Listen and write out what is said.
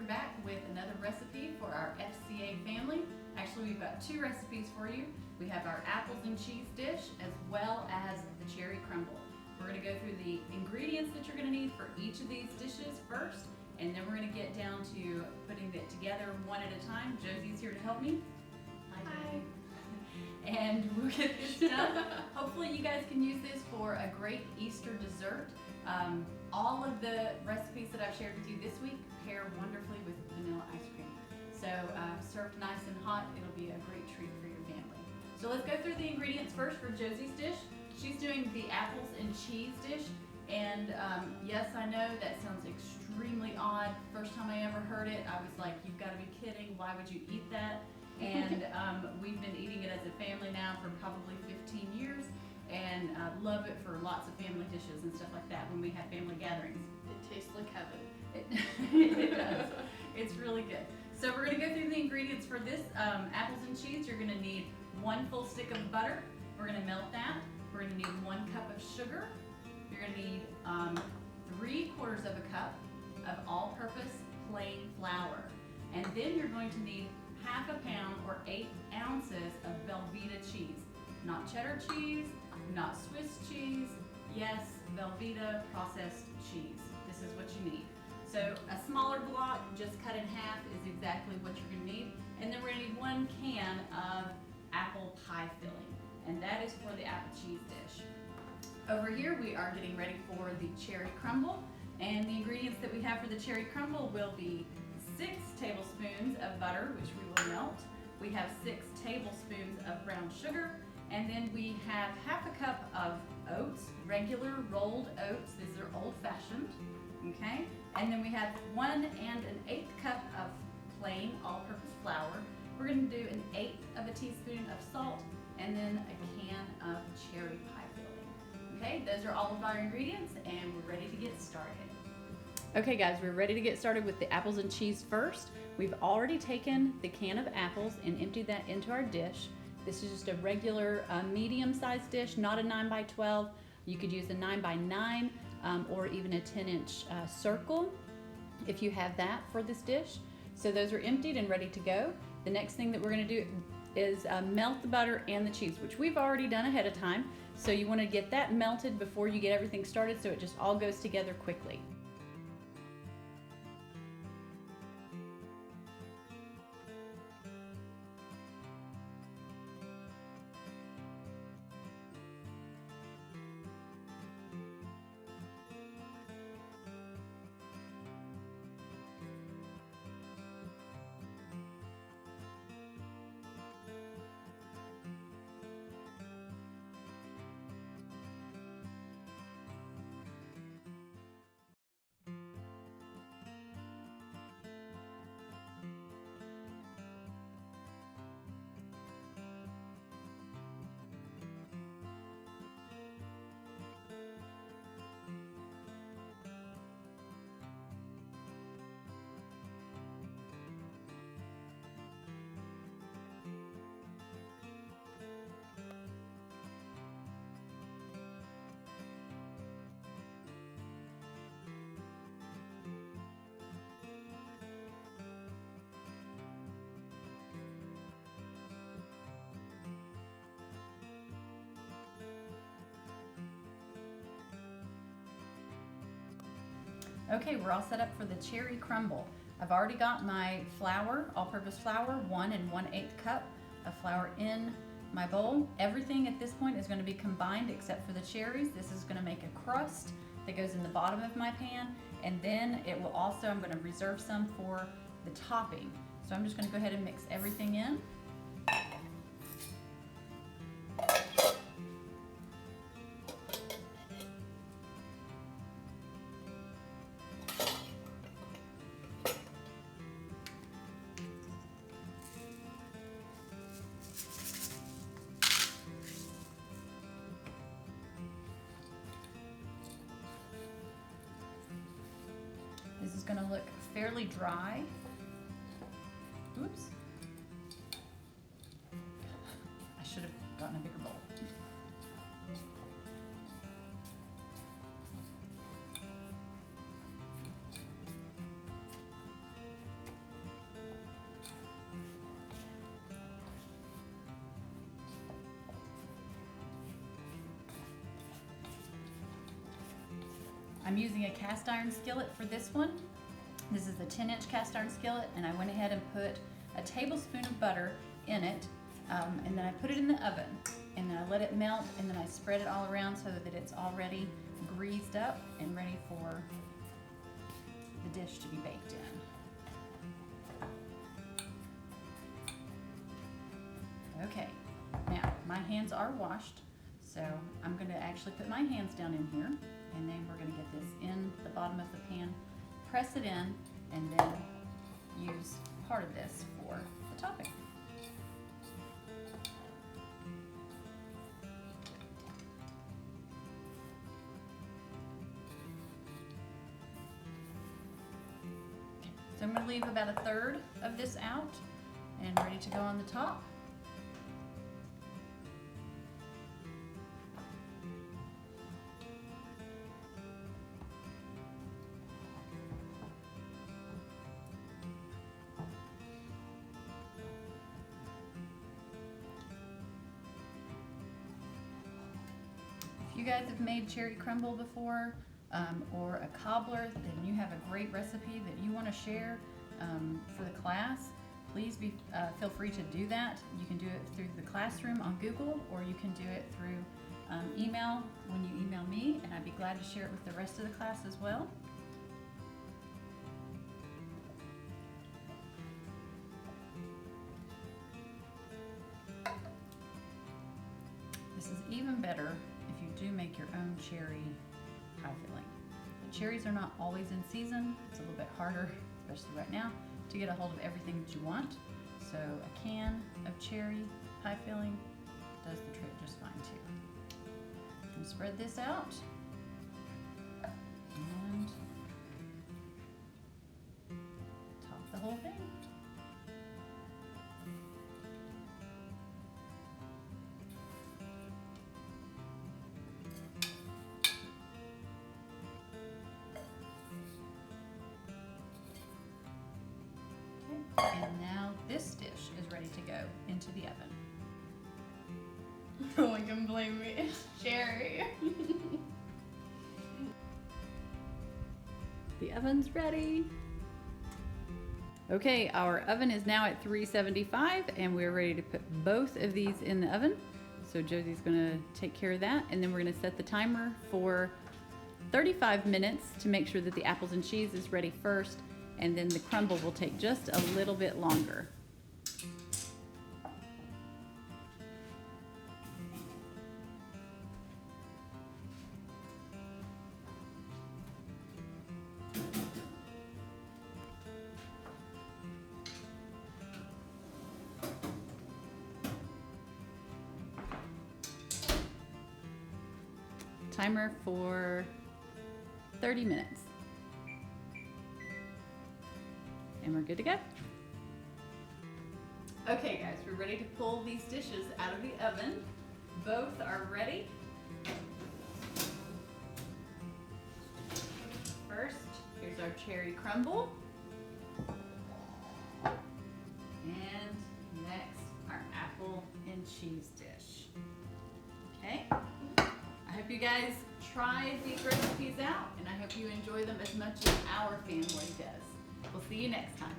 back with another recipe for our FCA family. Actually, we've got two recipes for you. We have our apples and cheese dish as well as the cherry crumble. We're going to go through the ingredients that you're going to need for each of these dishes first, and then we're going to get down to putting it together one at a time. Josie's here to help me. Hi. And we'll get this done. Hopefully you guys can use this for a great Easter dessert. All of the recipes that I've shared with you this week pair wonderfully with vanilla ice cream. So served nice and hot, it'll be a great treat for your family. So let's go through the ingredients first for Josie's dish. She's doing the apples and cheese dish. And yes, I know that sounds extremely odd. First time I ever heard it, I was like, you've got to be kidding. Why would you eat that? And we've been eating it as a family now for probably 15 years, and love it for lots of family dishes and stuff like that when we have family gatherings. It tastes like heaven. It does. It's really good. So we're going to go through the ingredients for this apples and cheese. You're going to need 1 full stick of butter. We're going to melt that. We're going to need 1 cup of sugar. You're going to need 3/4 of a cup of all-purpose plain flour. And then you're going to need 1/2 pound or 8 ounces of Velvetta cheese. Not cheddar cheese, not Swiss cheese. Yes, Velvetta processed cheese. This is what you need. So a smaller block, just cut in half, is exactly what you're going to need. And then we're going to need 1 can of apple pie filling. And that is for the apple cheese dish. Over here we are getting ready for the cherry crumble. And the ingredients that we have for the cherry crumble will be 6 tablespoons of butter, which we will melt. We have 6 tablespoons of brown sugar, and then we have 1/2 cup of oats, regular rolled oats. These are old-fashioned, okay? And then we have 1 1/8 cup of plain all-purpose flour. We're going to do 1/8 of a teaspoon of salt, and then a can of cherry pie filling. Okay, those are all of our ingredients, and we're ready to get started. Okay guys, we're ready to get started with the apples and cheese first. We've already taken the can of apples and emptied that into our dish. This is just a regular medium-sized dish, not a 9 by 12. You could use a 9 by 9 or even a 10-inch circle if you have that for this dish. So those are emptied and ready to go. The next thing that we're going to do is melt the butter and the cheese, which we've already done ahead of time. So you want to get that melted before you get everything started so it just all goes together quickly. Okay, we're all set up for the cherry crumble. I've already got my flour, all-purpose flour, 1 1/8 cup of flour in my bowl. Everything at this point is going to be combined except for the cherries. This is going to make a crust that goes in the bottom of my pan, and then it will also, I'm going to reserve some for the topping. So I'm just going to go ahead and mix everything in. This is going to look fairly dry. Oops. I should have gotten a bigger bowl. I'm using a cast iron skillet for this one. This is a 10-inch cast iron skillet, and I went ahead and put a tablespoon of butter in it, and then I put it in the oven, and then I let it melt, and then I spread it all around so that it's already greased up and ready for the dish to be baked in. Okay, now my hands are washed, so I'm going to actually put my hands down in here, and then we're going to get this in the bottom of the pan, press it in, and then use part of this for the topping. So I'm going to leave about a third of this out and ready to go on the top. If you guys have made cherry crumble before, or a cobbler, then you have a great recipe that you want to share for the class, please feel free to do that. You can do it through the classroom on Google, or you can do it through email when you email me, and I'd be glad to share it with the rest of the class as well. This is even better if you do make your own cherry pie filling. The cherries are not always in season. It's a little bit harder, especially right now, to get a hold of everything that you want. So a can of cherry pie filling does the trick just fine too. And spread this out. And top the whole thing. And now this dish is ready to go into the oven. No one can blame me. It's cherry. The oven's ready. Okay, our oven is now at 375 and we're ready to put both of these in the oven. So Josie's gonna take care of that, and then we're gonna set the timer for 35 minutes to make sure that the apples and cheese is ready first, and then the crumble will take just a little bit longer. Timer for 30 minutes. And we're good to go. Okay guys, we're ready to pull these dishes out of the oven. Both are ready. First, here's our cherry crumble. And next, our apple and cheese dish. Okay? I hope you guys tried these recipes out, and I hope you enjoy them as much as our family does. We'll see you next time.